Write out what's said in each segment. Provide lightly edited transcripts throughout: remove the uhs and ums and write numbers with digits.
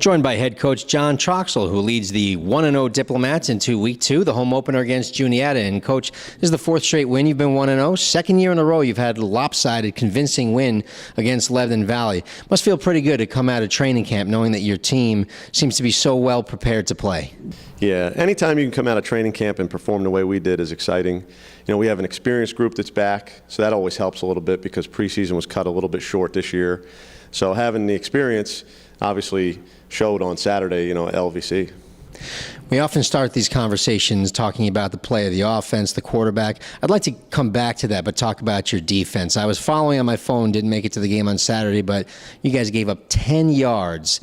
Joined by head coach John Troxell, who leads the 1-0 Diplomats into Week 2, the home opener against Juniata. And, Coach, this is the fourth straight win. You've been 1-0. Second year in a row you've had a lopsided, convincing win against Lebanon Valley. Must feel pretty good to come out of training camp knowing that your team seems to be so well prepared to play. Yeah, anytime you can come out of training camp and perform the way we did is exciting. You know, we have an experienced group that's back, so that always helps a little bit because preseason was cut a little bit short this year. So having the experience obviously showed on Saturday, at LVC. We often start these conversations talking about the play of the offense, the quarterback. I'd like to come back to that, but talk about your defense. I was following on my phone, didn't make it to the game on Saturday, but you guys gave up 10 yards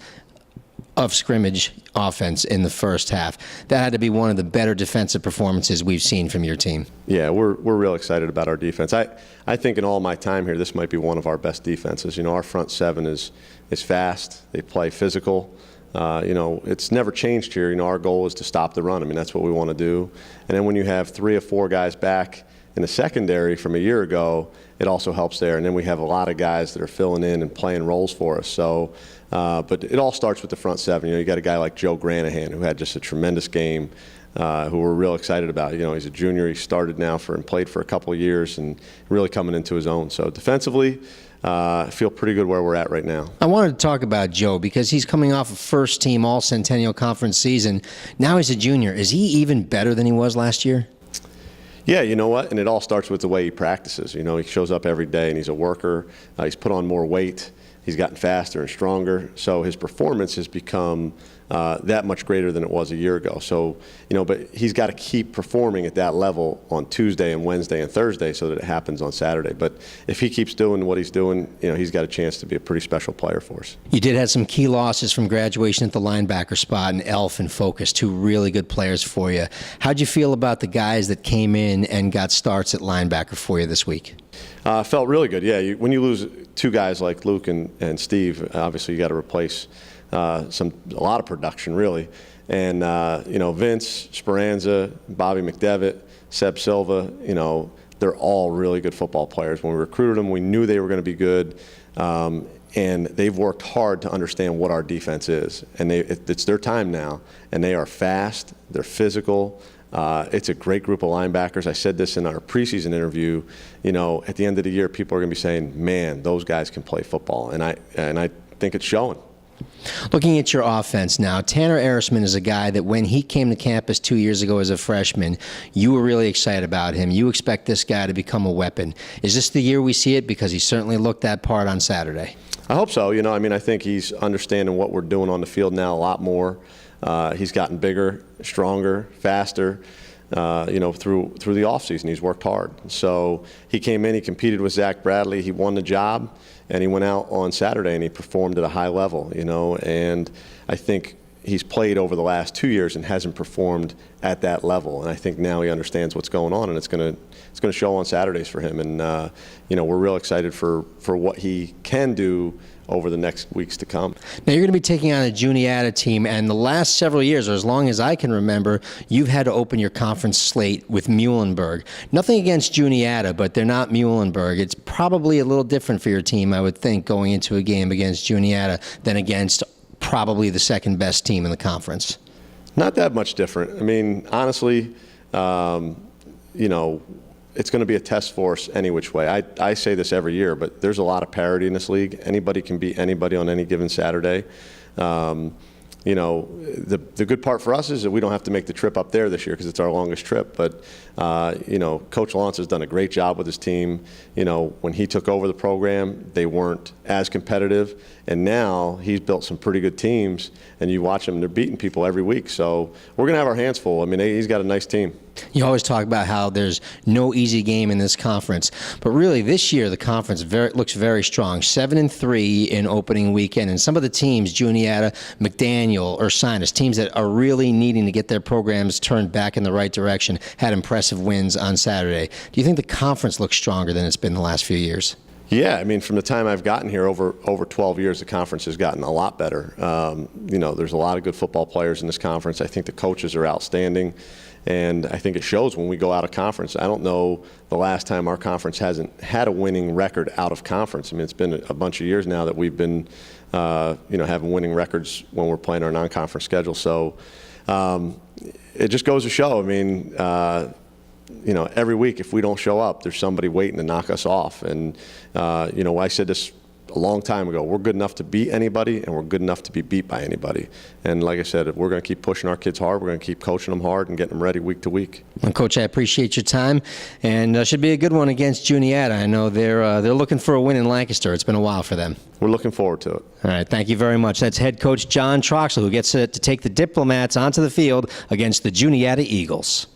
of scrimmage offense in the first half. That had to be one of the better defensive performances we've seen from your team. Yeah, we're real excited about our defense. I think in all my time here, this might be one of our best defenses. Our front seven is fast. They play physical. It's never changed here. Our goal is to stop the run. That's what we want to do. And then when you have 3 or 4 guys back in the secondary from a year ago, it also helps there. And then we have a lot of guys that are filling in and playing roles for us. So, but it all starts with the front seven. You got a guy like Joe Granahan who had just a tremendous game, who we're real excited about. He's a junior. He started now and played for a couple of years and really coming into his own. So defensively, I feel pretty good where we're at right now. I wanted to talk about Joe because he's coming off a first-team All-Centennial Conference season. Now he's a junior. Is he even better than he was last year? Yeah, you know what? And it all starts with the way he practices. He shows up every day and he's a worker. He's put on more weight. He's gotten faster and stronger. So his performance has become that much greater than it was a year ago. So, but he's got to keep performing at that level on Tuesday and Wednesday and Thursday so that it happens on Saturday. But if he keeps doing what he's doing, he's got a chance to be a pretty special player for us. You did have some key losses from graduation at the linebacker spot, and Elf and Focus, 2 really good players for you. How'd you feel about the guys that came in and got starts at linebacker for you this week? Felt really good, yeah. When you lose 2 guys like Luke and Steve, obviously you got to replace a lot of production, really. And, Vince, Speranza, Bobby McDevitt, Seb Silva, they're all really good football players. When we recruited them, we knew they were going to be good. And they've worked hard to understand what our defense is. And it's their time now. And they are fast, they're physical. It's a great group of linebackers. I said this in our preseason interview. At the end of the year, people are going to be saying, man, those guys can play football. And I think it's showing. Looking at your offense now, Tanner Arisman is a guy that when he came to campus 2 years ago as a freshman, you were really excited about him. You expect this guy to become a weapon. Is this the year we see it? Because he certainly looked that part on Saturday. I hope so. I think he's understanding what we're doing on the field now a lot more. He's gotten bigger, stronger, faster. Through the offseason. He's worked hard. So he came in, he competed with Zach Bradley, he won the job, and he went out on Saturday and he performed at a high level, and I think he's played over the last 2 years and hasn't performed at that level. And I think now he understands what's going on, and it's going to show on Saturdays for him. And we're real excited for what he can do over the next weeks to come. Now, you're going to be taking on a Juniata team, and the last several years, or as long as I can remember, you've had to open your conference slate with Muhlenberg. Nothing against Juniata, but they're not Muhlenberg. It's probably a little different for your team, I would think, going into a game against Juniata than against probably the second best team in the conference. Not that much different. Honestly, it's going to be a test for us any which way. I say this every year, but there's a lot of parity in this league. Anybody can beat anybody on any given Saturday. The good part for us is that we don't have to make the trip up there this year because it's our longest trip. But, Coach Lawrence has done a great job with his team. When he took over the program, they weren't as competitive. And now he's built some pretty good teams. And you watch them, they're beating people every week. So we're going to have our hands full. He's got a nice team. You always talk about how there's no easy game in this conference, but really this year the conference looks very strong. 7-3 in opening weekend, and some of the teams, Juniata, McDaniel, Ursinus, teams that are really needing to get their programs turned back in the right direction, had impressive wins on Saturday. Do you think the conference looks stronger than it's been the last few years? Yeah, from the time I've gotten here, over 12 years, the conference has gotten a lot better. There's a lot of good football players in this conference. I think the coaches are outstanding. And I think it shows when we go out of conference. I don't know the last time our conference hasn't had a winning record out of conference. I mean, it's been a bunch of years now that we've been, having winning records when we're playing our non-conference schedule. So it just goes to show. I mean, every week if we don't show up, there's somebody waiting to knock us off. And I said this a long time ago. We're good enough to beat anybody, and we're good enough to be beat by anybody. And like I said, we're going to keep pushing our kids hard. We're going to keep coaching them hard and getting them ready week to week. Well, Coach, I appreciate your time, and should be a good one against Juniata. I know they're looking for a win in Lancaster. It's been a while for them. We're looking forward to it. All right, thank you very much. That's head coach John Troxell, who gets to take the Diplomats onto the field against the Juniata Eagles.